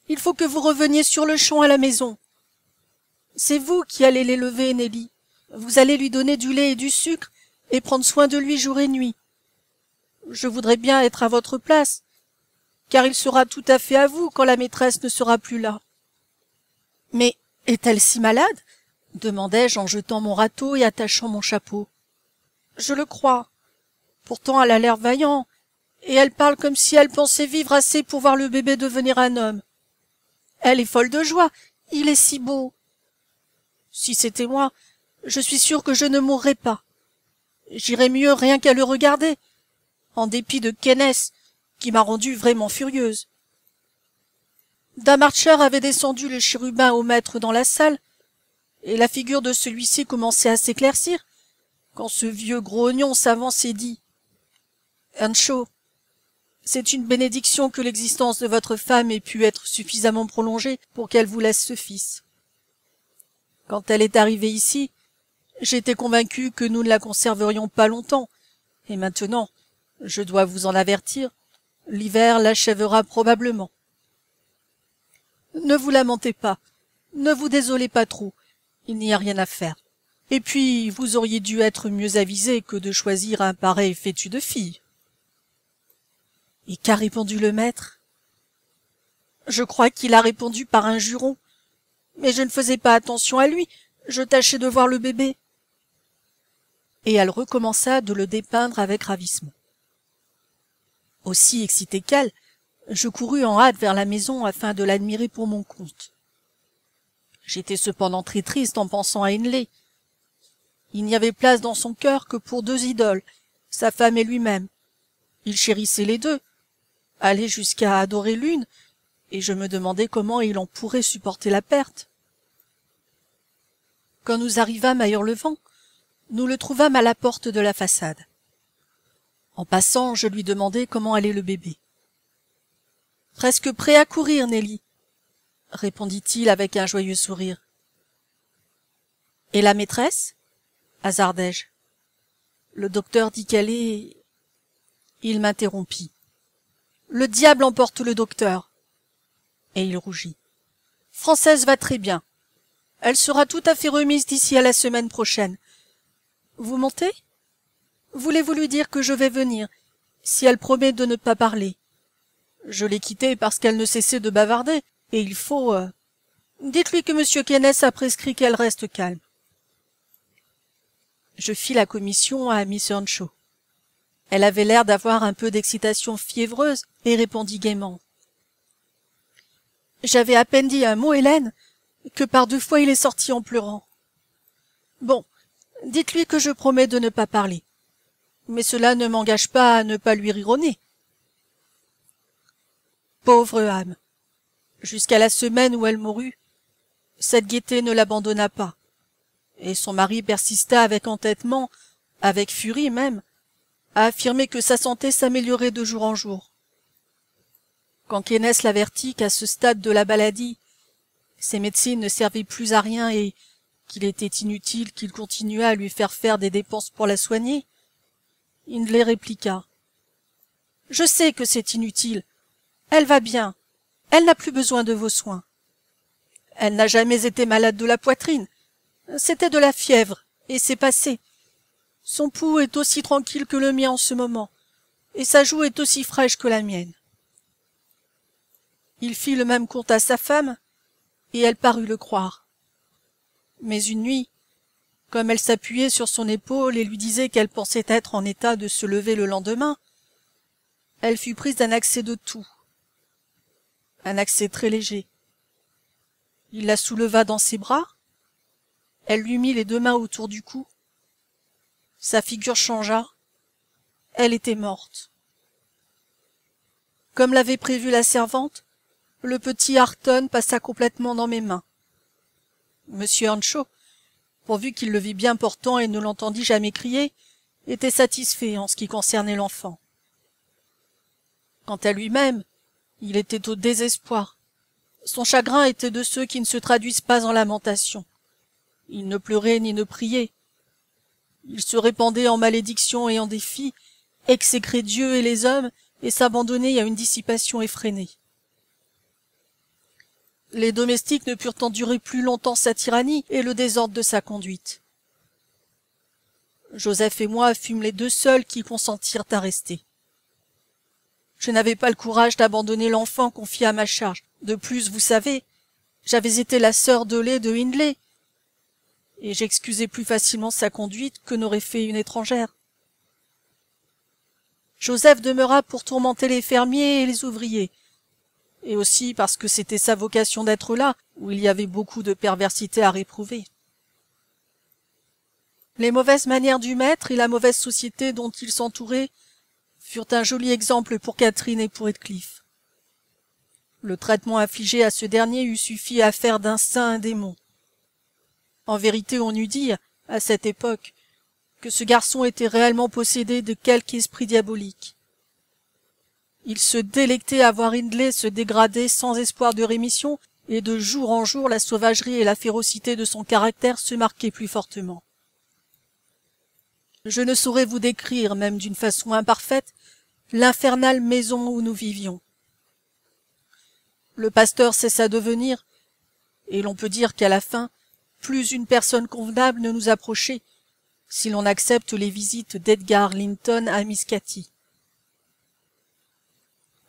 Il faut que vous reveniez sur le champ à la maison. C'est vous qui allez l'élever, Nelly. Vous allez lui donner du lait et du sucre et prendre soin de lui jour et nuit. Je voudrais bien être à votre place, car il sera tout à fait à vous quand la maîtresse ne sera plus là. »« Mais est-elle si malade ?» demandai-je en jetant mon râteau et attachant mon chapeau. « Je le crois. Pourtant elle a l'air vaillant, et elle parle comme si elle pensait vivre assez pour voir le bébé devenir un homme. Elle est folle de joie, il est si beau. Si c'était moi, je suis sûre que je ne mourrais pas. J'irais mieux rien qu'à le regarder, en dépit de Kenneth, qui m'a rendue vraiment furieuse. Dame Archer avait descendu le chérubin au maître dans la salle, et la figure de celui-ci commençait à s'éclaircir, quand ce vieux gros oignon s'avance et dit « Earnshaw, c'est une bénédiction que l'existence de votre femme ait pu être suffisamment prolongée pour qu'elle vous laisse ce fils. Quand elle est arrivée ici, j'étais convaincu que nous ne la conserverions pas longtemps, et maintenant, je dois vous en avertir, l'hiver l'achèvera probablement. Ne vous lamentez pas, ne vous désolez pas trop, il n'y a rien à faire. Et puis, vous auriez dû être mieux avisé que de choisir un pareil fétu de fille. » Et qu'a répondu le maître? Je crois qu'il a répondu par un juron. Mais je ne faisais pas attention à lui, je tâchais de voir le bébé. Et elle recommença de le dépeindre avec ravissement. Aussi excité qu'elle, je courus en hâte vers la maison afin de l'admirer pour mon compte. J'étais cependant très triste en pensant à Hindley. Il n'y avait place dans son cœur que pour deux idoles, sa femme et lui-même. Il chérissait les deux, allait jusqu'à adorer l'une, et je me demandais comment il en pourrait supporter la perte. Quand nous arrivâmes à Hurlevent, nous le trouvâmes à la porte de la façade. En passant, je lui demandai comment allait le bébé. « Presque prêt à courir, Nelly, » répondit-il avec un joyeux sourire. « Et la maîtresse » hasardai-je. Le docteur dit qu'elle est... Il m'interrompit. « Le diable emporte le docteur !» Et il rougit. « Française va très bien. Elle sera tout à fait remise d'ici à la semaine prochaine. Vous montez? Voulez-vous lui dire que je vais venir, si elle promet de ne pas parler? Je l'ai quittée parce qu'elle ne cessait de bavarder, et il faut... Dites-lui que M. Kenneth a prescrit qu'elle reste calme. » Je fis la commission à Miss Earnshaw. Elle avait l'air d'avoir un peu d'excitation fiévreuse et répondit gaiement. « J'avais à peine dit un mot, Hélène, que par 2 fois il est sorti en pleurant. Bon, dites-lui que je promets de ne pas parler. Mais cela ne m'engage pas à ne pas lui rire au nez. » Pauvre âme! Jusqu'à la semaine où elle mourut, cette gaieté ne l'abandonna pas, et son mari persista avec entêtement, avec furie même, à affirmer que sa santé s'améliorait de jour en jour. Quand Kenneth l'avertit qu'à ce stade de la maladie, ses médecines ne servaient plus à rien et qu'il était inutile qu'il continuât à lui faire des dépenses pour la soigner, Hindley répliqua. « Je sais que c'est inutile. Elle va bien. Elle n'a plus besoin de vos soins. Elle n'a jamais été malade de la poitrine. C'était de la fièvre, et c'est passé. Son pouls est aussi tranquille que le mien en ce moment, et sa joue est aussi fraîche que la mienne. » Il fit le même conte à sa femme, et elle parut le croire. Mais une nuit, comme elle s'appuyait sur son épaule et lui disait qu'elle pensait être en état de se lever le lendemain, elle fut prise d'un accès de toux. Un accès très léger. Il la souleva dans ses bras, elle lui mit les 2 mains autour du cou. Sa figure changea, elle était morte. Comme l'avait prévu la servante, le petit Harton passa complètement dans mes mains. Monsieur Earnshaw, pourvu qu'il le vît bien portant et ne l'entendit jamais crier, était satisfait en ce qui concernait l'enfant. Quant à lui-même, il était au désespoir. Son chagrin était de ceux qui ne se traduisent pas en lamentations. Il ne pleurait ni ne priait. Il se répandait en malédictions et en défis, exécrait Dieu et les hommes, et s'abandonnait à une dissipation effrénée. Les domestiques ne purent endurer plus longtemps sa tyrannie et le désordre de sa conduite. Joseph et moi fûmes les 2 seuls qui consentirent à rester. Je n'avais pas le courage d'abandonner l'enfant confié à ma charge. De plus, vous savez, j'avais été la sœur de lait de Hindley, et j'excusais plus facilement sa conduite que n'aurait fait une étrangère. Joseph demeura pour tourmenter les fermiers et les ouvriers, et aussi parce que c'était sa vocation d'être là, où il y avait beaucoup de perversité à réprouver. Les mauvaises manières du maître et la mauvaise société dont il s'entourait furent un joli exemple pour Catherine et pour Heathcliff. Le traitement infligé à ce dernier eût suffi à faire d'un saint un démon. En vérité, on eût dit, à cette époque, que ce garçon était réellement possédé de quelque esprit diabolique. Il se délectait à voir Hindley se dégrader sans espoir de rémission, et de jour en jour la sauvagerie et la férocité de son caractère se marquaient plus fortement. Je ne saurais vous décrire, même d'une façon imparfaite, l'infernale maison où nous vivions. Le pasteur cessa de venir, et l'on peut dire qu'à la fin, plus une personne convenable ne nous approchait, si l'on accepte les visites d'Edgar Linton à Miss Cathy.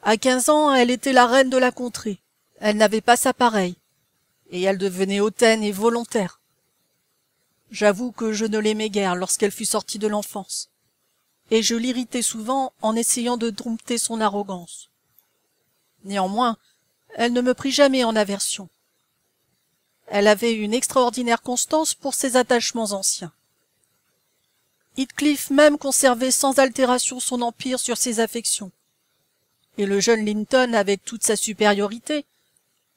À 15 ans, elle était la reine de la contrée. Elle n'avait pas sa pareille, et elle devenait hautaine et volontaire. J'avoue que je ne l'aimais guère lorsqu'elle fut sortie de l'enfance, et je l'irritais souvent en essayant de dompter son arrogance. Néanmoins, elle ne me prit jamais en aversion. Elle avait une extraordinaire constance pour ses attachements anciens. Heathcliff même conservait sans altération son empire sur ses affections, et le jeune Linton, avec toute sa supériorité,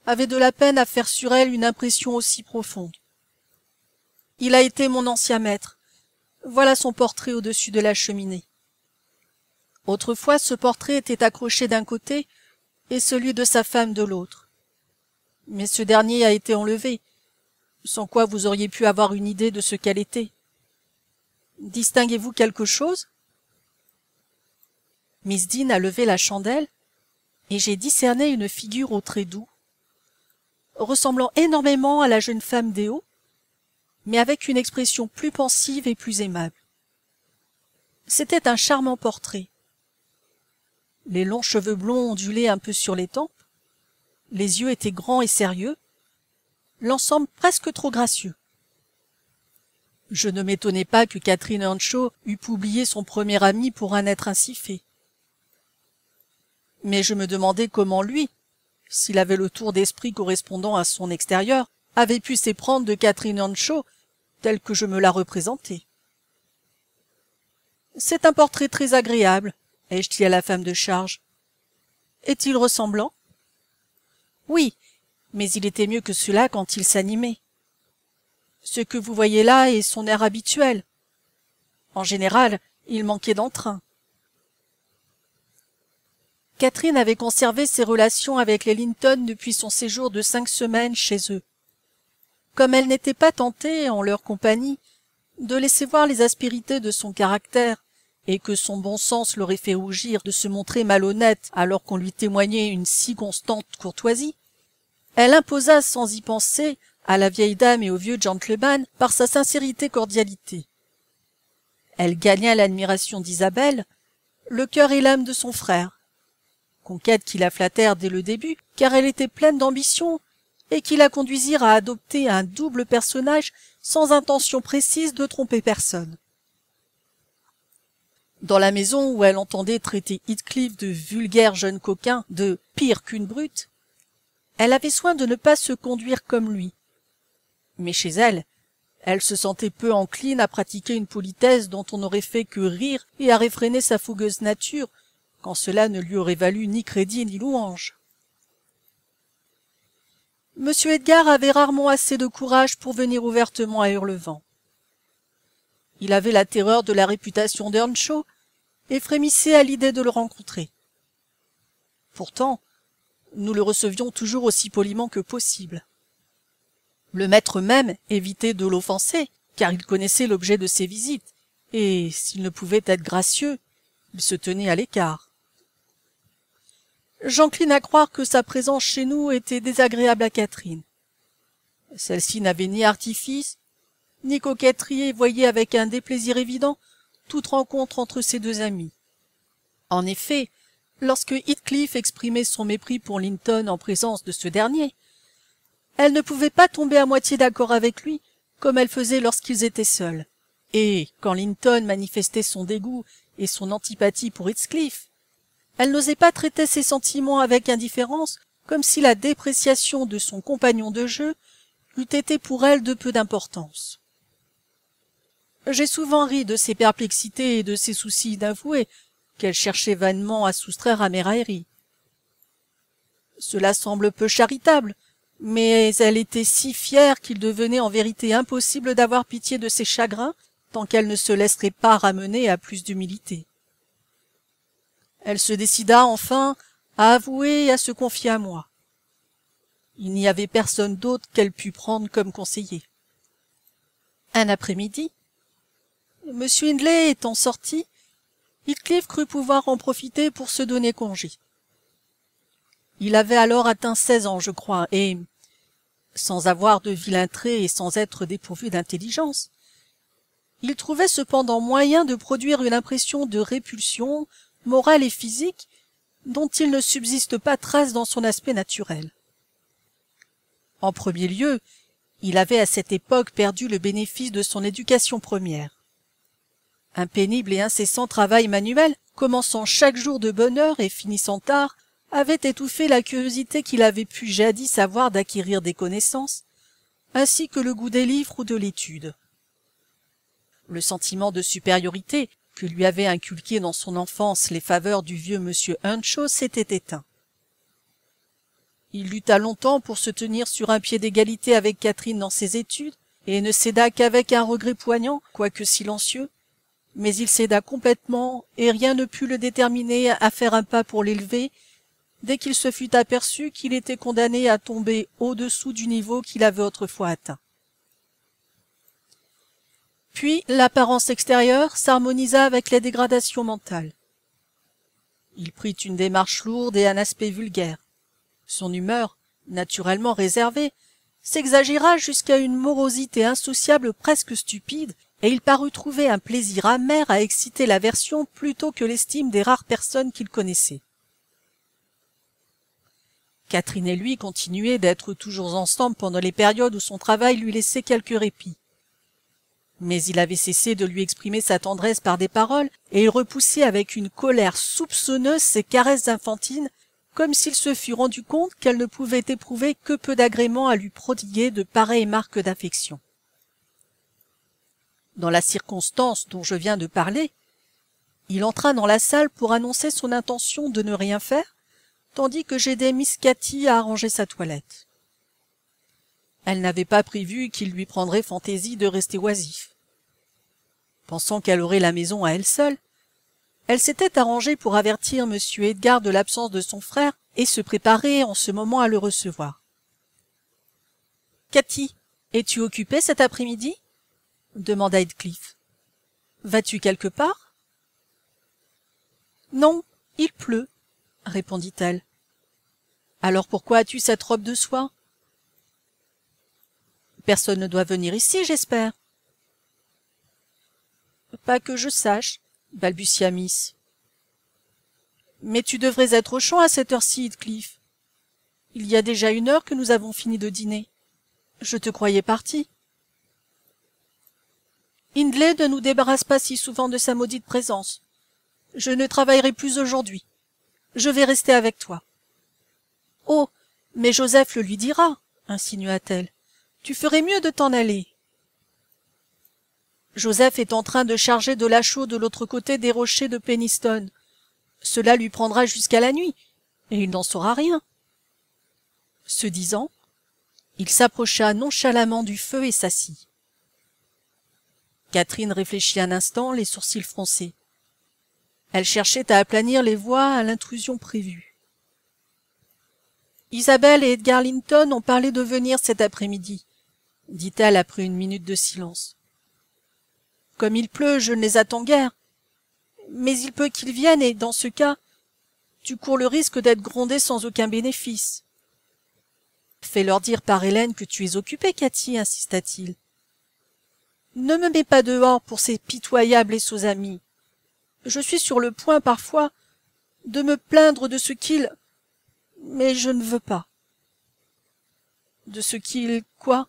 avait de la peine à faire sur elle une impression aussi profonde. Il a été mon ancien maître. Voilà son portrait au-dessus de la cheminée. Autrefois, ce portrait était accroché d'un côté et celui de sa femme de l'autre. Mais ce dernier a été enlevé, sans quoi vous auriez pu avoir une idée de ce qu'elle était. Distinguez-vous quelque chose? Miss Dean a levé la chandelle, et j'ai discerné une figure aux traits doux, ressemblant énormément à la jeune femme d'Éo, mais avec une expression plus pensive et plus aimable. C'était un charmant portrait. Les longs cheveux blonds ondulaient un peu sur les tempes, les yeux étaient grands et sérieux, l'ensemble presque trop gracieux. Je ne m'étonnais pas que Catherine Earnshaw eût publié son premier ami pour un être ainsi fait. Mais je me demandais comment lui, s'il avait le tour d'esprit correspondant à son extérieur, avait pu s'éprendre de Catherine Earnshaw telle que je me la représentais. « C'est un portrait très agréable, » ai-je dit à la femme de charge. « Est-il ressemblant ?»« Oui, mais il était mieux que cela quand il s'animait. Ce que vous voyez là est son air habituel. En général, il manquait d'entrain. » Catherine avait conservé ses relations avec les Linton depuis son séjour de 5 semaines chez eux. Comme elle n'était pas tentée, en leur compagnie, de laisser voir les aspérités de son caractère, et que son bon sens l'aurait fait rougir de se montrer malhonnête alors qu'on lui témoignait une si constante courtoisie, elle imposa sans y penser à la vieille dame et au vieux gentleman par sa sincérité cordialité. Elle gagna l'admiration d'Isabelle, le cœur et l'âme de son frère, conquêtes qui la flattèrent dès le début, car elle était pleine d'ambition, et qui la conduisirent à adopter un double personnage sans intention précise de tromper personne. Dans la maison où elle entendait traiter Heathcliff de vulgaire jeune coquin, de pire qu'une brute, elle avait soin de ne pas se conduire comme lui. Mais chez elle, elle se sentait peu encline à pratiquer une politesse dont on n'aurait fait que rire et à réfréner sa fougueuse nature, quand cela ne lui aurait valu ni crédit ni louange. Monsieur Edgar avait rarement assez de courage pour venir ouvertement à Hurlevent. Il avait la terreur de la réputation d'Earnshaw et frémissait à l'idée de le rencontrer. Pourtant, nous le recevions toujours aussi poliment que possible. Le maître même évitait de l'offenser, car il connaissait l'objet de ses visites, et, s'il ne pouvait être gracieux, il se tenait à l'écart. J'incline à croire que sa présence chez nous était désagréable à Catherine. Celle-ci n'avait ni artifice, ni coquetterie et voyait avec un déplaisir évident toute rencontre entre ces deux amis. En effet, lorsque Heathcliff exprimait son mépris pour Linton en présence de ce dernier, elle ne pouvait pas tomber à moitié d'accord avec lui, comme elle faisait lorsqu'ils étaient seuls. Et, quand Linton manifestait son dégoût et son antipathie pour Heathcliff, elle n'osait pas traiter ses sentiments avec indifférence, comme si la dépréciation de son compagnon de jeu eût été pour elle de peu d'importance. J'ai souvent ri de ses perplexités et de ses soucis d'avouer, qu'elle cherchait vainement à soustraire à mes railleries. Cela semble peu charitable, Mais elle était si fière qu'il devenait en vérité impossible d'avoir pitié de ses chagrins tant qu'elle ne se laisserait pas ramener à plus d'humilité. Elle se décida enfin à avouer et à se confier à moi. Il n'y avait personne d'autre qu'elle pût prendre comme conseiller. Un après-midi, M. Hindley étant sorti, Heathcliff crut pouvoir en profiter pour se donner congé. Il avait alors atteint 16 ans, je crois, et, sans avoir de vilains traits et sans être dépourvu d'intelligence, il trouvait cependant moyen de produire une impression de répulsion, morale et physique, dont il ne subsiste pas trace dans son aspect naturel. En premier lieu, il avait à cette époque perdu le bénéfice de son éducation première. Un pénible et incessant travail manuel, commençant chaque jour de bonne heure et finissant tard, avait étouffé la curiosité qu'il avait pu jadis avoir d'acquérir des connaissances, ainsi que le goût des livres ou de l'étude. Le sentiment de supériorité que lui avaient inculqué dans son enfance les faveurs du vieux monsieur Earnshaw s'était éteint. Il lutta longtemps pour se tenir sur un pied d'égalité avec Catherine dans ses études, et ne céda qu'avec un regret poignant, quoique silencieux, mais il céda complètement, et rien ne put le déterminer à faire un pas pour l'élever, dès qu'il se fut aperçu qu'il était condamné à tomber au-dessous du niveau qu'il avait autrefois atteint. Puis l'apparence extérieure s'harmonisa avec la dégradation mentale. Il prit une démarche lourde et un aspect vulgaire. Son humeur, naturellement réservée, s'exagéra jusqu'à une morosité insociable presque stupide, et il parut trouver un plaisir amer à exciter l'aversion plutôt que l'estime des rares personnes qu'il connaissait. Catherine et lui continuaient d'être toujours ensemble pendant les périodes où son travail lui laissait quelque répit. Mais il avait cessé de lui exprimer sa tendresse par des paroles, et il repoussait avec une colère soupçonneuse ses caresses infantines, comme s'il se fût rendu compte qu'elle ne pouvait éprouver que peu d'agrément à lui prodiguer de pareilles marques d'affection. Dans la circonstance dont je viens de parler, il entra dans la salle pour annoncer son intention de ne rien faire, tandis que j'aidais Miss Cathy à arranger sa toilette. Elle n'avait pas prévu qu'il lui prendrait fantaisie de rester oisif. Pensant qu'elle aurait la maison à elle seule, elle s'était arrangée pour avertir M. Edgar de l'absence de son frère et se préparer en ce moment à le recevoir. « Cathy, es-tu occupée cet après-midi » demanda Heathcliff. « Vas-tu quelque part ?»« Non, il pleut, » répondit-elle. « Alors pourquoi as-tu cette robe de soie ?»« Personne ne doit venir ici, j'espère. »« Pas que je sache, » balbutia Miss. « Mais tu devrais être au champ à cette heure-ci, Heathcliff. Il y a déjà 1 heure que nous avons fini de dîner. Je te croyais parti. » Hindley ne nous débarrasse pas si souvent de sa maudite présence. Je ne travaillerai plus aujourd'hui. Je vais rester avec toi. « Oh, mais Joseph le lui dira, » insinua-t-elle. « Tu ferais mieux de t'en aller. » Joseph est en train de charger de la chaux de l'autre côté des rochers de Penistone. Cela lui prendra jusqu'à la nuit, et il n'en saura rien. Ce disant, il s'approcha nonchalamment du feu et s'assit. Catherine réfléchit un instant, les sourcils froncés. Elle cherchait à aplanir les voies à l'intrusion prévue. « Isabelle et Edgar Linton ont parlé de venir cet après-midi, » dit-elle après une minute de silence. « Comme il pleut, je ne les attends guère. Mais il peut qu'ils viennent et, dans ce cas, tu cours le risque d'être grondé sans aucun bénéfice. »« Fais-leur dire par Hélène que tu es occupée, Cathy, » insista-t-il. « Ne me mets pas dehors pour ces pitoyables et sots amis. Je suis sur le point, parfois, de me plaindre de ce qu'ils... Mais je ne veux pas. »« De ce qu'ils... quoi ?»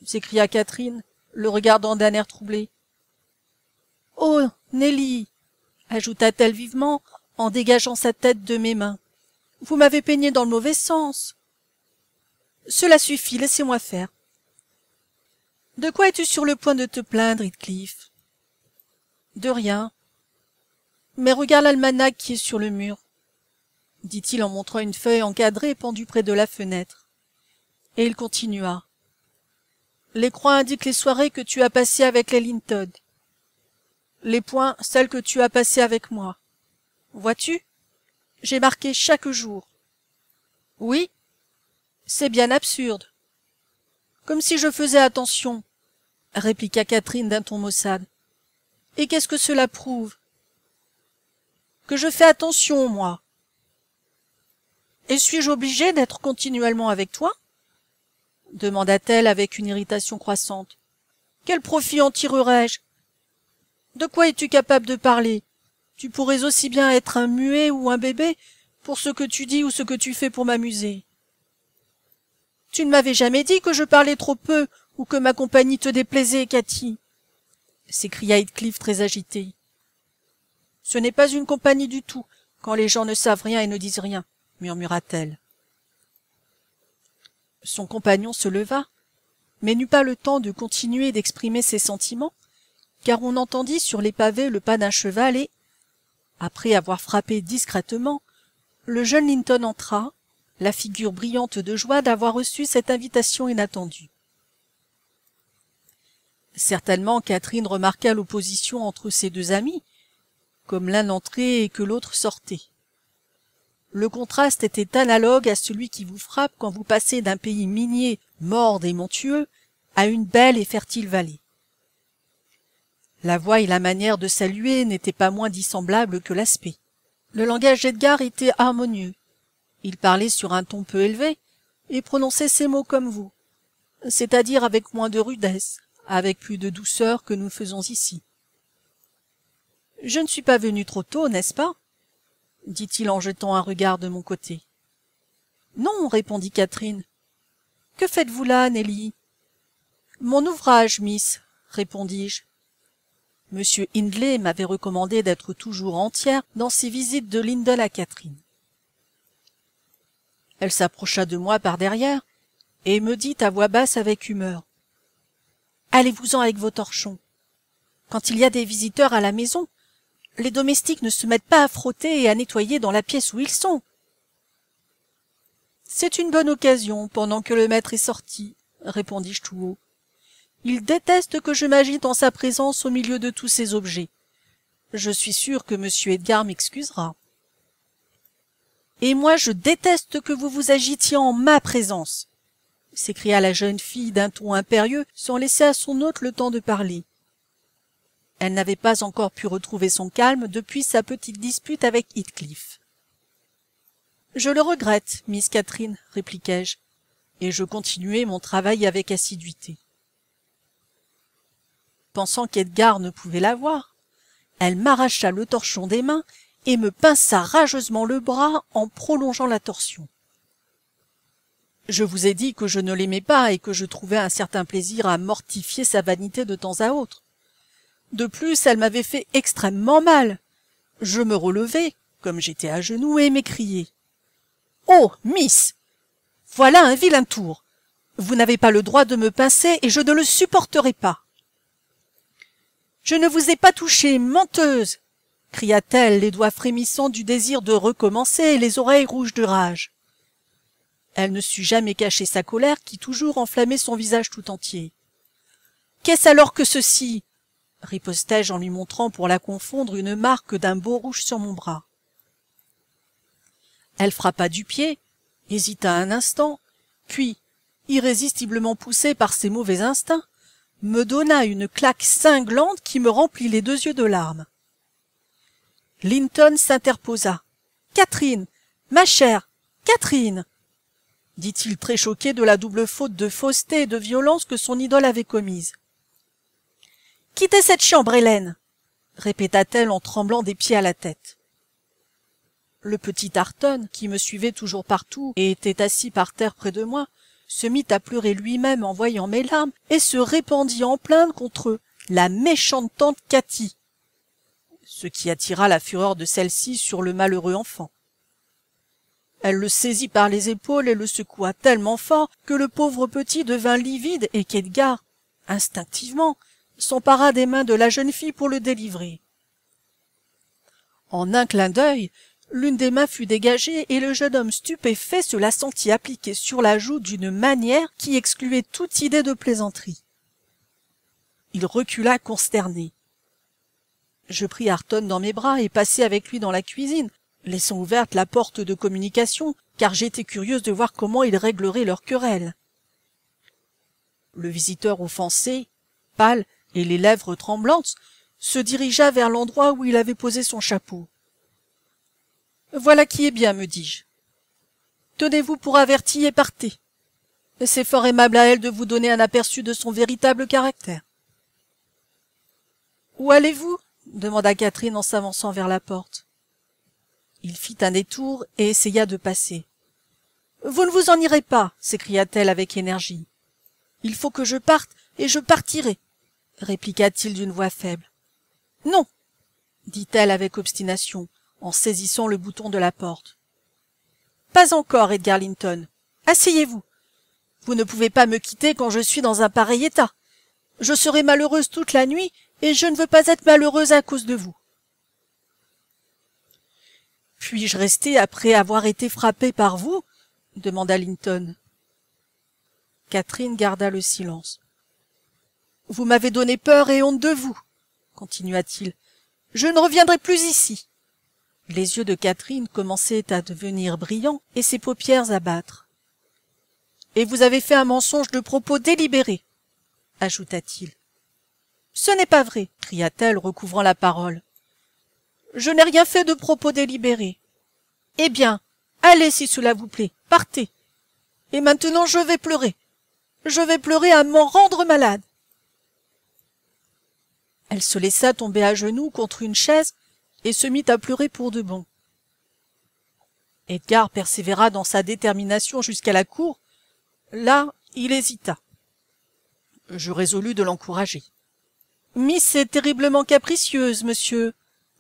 s'écria Catherine, le regardant d'un air troublé. « Oh, Nelly !» ajouta-t-elle vivement, en dégageant sa tête de mes mains. « Vous m'avez peigné dans le mauvais sens. »« Cela suffit, laissez-moi faire. »« De quoi es-tu sur le point de te plaindre, Heathcliff ?»« De rien. Mais regarde l'almanach qui est sur le mur, » dit-il en montrant une feuille encadrée pendue près de la fenêtre. Et il continua. Les croix indiquent les soirées que tu as passées avec les Linton. Les points, celles que tu as passées avec moi. Vois-tu? J'ai marqué chaque jour. Oui, c'est bien absurde. Comme si je faisais attention, répliqua Catherine d'un ton maussade. Et qu'est-ce que cela prouve? Que je fais attention, moi. Et suis-je obligée d'être continuellement avec toi? Demanda-t-elle avec une irritation croissante. Quel profit en tirerais-je? De quoi es-tu capable de parler? Tu pourrais aussi bien être un muet ou un bébé pour ce que tu dis ou ce que tu fais pour m'amuser. Tu ne m'avais jamais dit que je parlais trop peu ou que ma compagnie te déplaisait, Cathy, s'écria Heathcliff très agité. Ce n'est pas une compagnie du tout, quand les gens ne savent rien et ne disent rien, murmura-t-elle. Son compagnon se leva, mais n'eut pas le temps de continuer d'exprimer ses sentiments, car on entendit sur les pavés le pas d'un cheval et, après avoir frappé discrètement, le jeune Linton entra, la figure brillante de joie d'avoir reçu cette invitation inattendue. Certainement Catherine remarqua l'opposition entre ces deux amis, comme l'un entrait et que l'autre sortait. Le contraste était analogue à celui qui vous frappe quand vous passez d'un pays minier, morne et montueux, à une belle et fertile vallée. La voix et la manière de saluer n'étaient pas moins dissemblables que l'aspect. Le langage d'Edgar était harmonieux. Il parlait sur un ton peu élevé et prononçait ses mots comme vous, c'est-à-dire avec moins de rudesse, avec plus de douceur que nous faisons ici. « Je ne suis pas venu trop tôt, n'est-ce pas ?» dit-il en jetant un regard de mon côté. « Non, répondit Catherine. « Que faites-vous là, Nelly ?»« Mon ouvrage, miss, répondis-je. Monsieur Hindley m'avait recommandé d'être toujours entière dans ses visites de Lindon à Catherine. Elle s'approcha de moi par derrière et me dit à voix basse avec humeur. « Allez-vous-en avec vos torchons. Quand il y a des visiteurs à la maison, les domestiques ne se mettent pas à frotter et à nettoyer dans la pièce où ils sont. »« C'est une bonne occasion pendant que le maître est sorti, » répondis-je tout haut. « Il déteste que je m'agite en sa présence au milieu de tous ces objets. Je suis sûr que monsieur Edgar m'excusera. »« Et moi je déteste que vous vous agitiez en ma présence !» s'écria la jeune fille d'un ton impérieux sans laisser à son hôte le temps de parler. Elle n'avait pas encore pu retrouver son calme depuis sa petite dispute avec Heathcliff. « Je le regrette, Miss Catherine, répliquai-je, et je continuai mon travail avec assiduité. Pensant qu'Edgar ne pouvait la voir, elle m'arracha le torchon des mains et me pinça rageusement le bras en prolongeant la torsion. Je vous ai dit que je ne l'aimais pas et que je trouvais un certain plaisir à mortifier sa vanité de temps à autre. De plus, elle m'avait fait extrêmement mal. Je me relevai, comme j'étais à genoux, et m'écriai. « Oh, miss! Voilà un vilain tour! Vous n'avez pas le droit de me pincer et je ne le supporterai pas. »« Je ne vous ai pas touchée, menteuse !» cria-t-elle, les doigts frémissants du désir de recommencer et les oreilles rouges de rage. Elle ne sut jamais cacher sa colère qui toujours enflammait son visage tout entier. « Qu'est-ce alors que ceci ?» ripostai-je en lui montrant pour la confondre une marque d'un beau rouge sur mon bras. Elle frappa du pied, hésita un instant, puis, irrésistiblement poussée par ses mauvais instincts, me donna une claque cinglante qui me remplit les deux yeux de larmes. Linton s'interposa. « Catherine, ma chère, Catherine !» dit-il très choqué de la double faute de fausseté et de violence que son idole avait commise. « Quittez cette chambre, Hélène !» répéta-t-elle en tremblant des pieds à la tête. Le petit Tarton, qui me suivait toujours partout et était assis par terre près de moi, se mit à pleurer lui-même en voyant mes larmes et se répandit en plainte contre la méchante tante Cathy, ce qui attira la fureur de celle-ci sur le malheureux enfant. Elle le saisit par les épaules et le secoua tellement fort que le pauvre petit devint livide et qu'Edgar, instinctivement, s'empara des mains de la jeune fille pour le délivrer. En un clin d'œil, L'une des mains fut dégagée et le jeune homme stupéfait se la sentit appliquer sur la joue d'une manière qui excluait toute idée de plaisanterie. Il recula consterné. Je pris Ayrton dans mes bras et passai avec lui dans la cuisine, laissant ouverte la porte de communication, car j'étais curieuse de voir comment ils régleraient leur querelle. Le visiteur offensé, pâle et les lèvres tremblantes, se dirigea vers l'endroit où il avait posé son chapeau. « Voilà qui est bien, me dis-je. Tenez-vous pour averti et partez. C'est fort aimable à elle de vous donner un aperçu de son véritable caractère. »« Où allez-vous » demanda Catherine en s'avançant vers la porte. Il fit un détour et essaya de passer. « Vous ne vous en irez pas » s'écria-t-elle avec énergie. « Il faut que je parte et je partirai » répliqua-t-il d'une voix faible. « Non » dit-elle avec obstination, en saisissant le bouton de la porte. « Pas encore, Edgar Linton. Asseyez-vous. Vous ne pouvez pas me quitter quand je suis dans un pareil état. Je serai malheureuse toute la nuit, et je ne veux pas être malheureuse à cause de vous. »« Puis-je rester après avoir été frappée par vous ?» demanda Linton. Catherine garda le silence. « Vous m'avez donné peur et honte de vous, » continua-t-il. « Je ne reviendrai plus ici. » Les yeux de Catherine commençaient à devenir brillants et ses paupières à battre. « Et vous avez fait un mensonge de propos délibéré, » ajouta-t-il. « Ce n'est pas vrai, » cria-t-elle, recouvrant la parole. « Je n'ai rien fait de propos délibéré. Eh bien, allez si cela vous plaît, partez. Et maintenant je vais pleurer. Je vais pleurer à m'en rendre malade. » Elle se laissa tomber à genoux contre une chaise et se mit à pleurer pour de bon. Edgar persévéra dans sa détermination jusqu'à la cour. Là, il hésita. Je résolus de l'encourager. « Miss est terriblement capricieuse, monsieur, »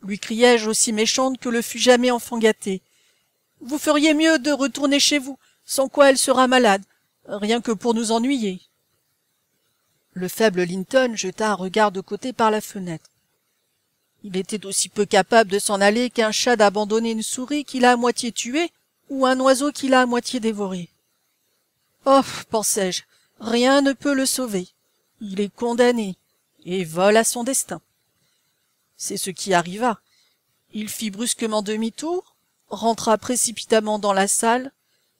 lui criai-je aussi méchante que le fut jamais enfant gâté. « Vous feriez mieux de retourner chez vous, sans quoi elle sera malade, rien que pour nous ennuyer. » Le faible Linton jeta un regard de côté par la fenêtre. Il était aussi peu capable de s'en aller qu'un chat d'abandonner une souris qu'il a à moitié tuée ou un oiseau qu'il a à moitié dévoré. « Oh, pensai-je, rien ne peut le sauver. Il est condamné et vole à son destin. » C'est ce qui arriva. Il fit brusquement demi-tour, rentra précipitamment dans la salle,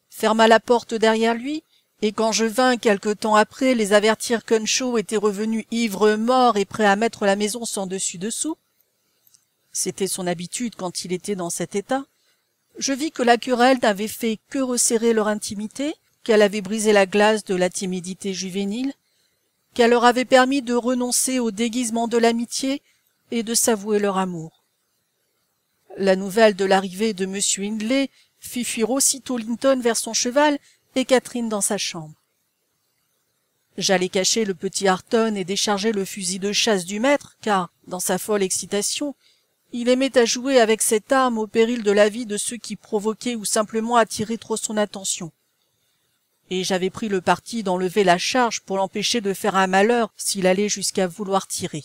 ferma la porte derrière lui, et quand je vins quelque temps après les avertir qu'Earnshaw était revenu ivre mort et prêt à mettre la maison sans dessus-dessous, c'était son habitude quand il était dans cet état, je vis que la querelle n'avait fait que resserrer leur intimité, qu'elle avait brisé la glace de la timidité juvénile, qu'elle leur avait permis de renoncer au déguisement de l'amitié et de s'avouer leur amour. La nouvelle de l'arrivée de M. Hindley fit fuir aussitôt Linton vers son cheval et Catherine dans sa chambre. J'allai cacher le petit Ayrton et décharger le fusil de chasse du maître, car, dans sa folle excitation, il aimait à jouer avec cette arme au péril de la vie de ceux qui provoquaient ou simplement attiraient trop son attention. Et j'avais pris le parti d'enlever la charge pour l'empêcher de faire un malheur s'il allait jusqu'à vouloir tirer.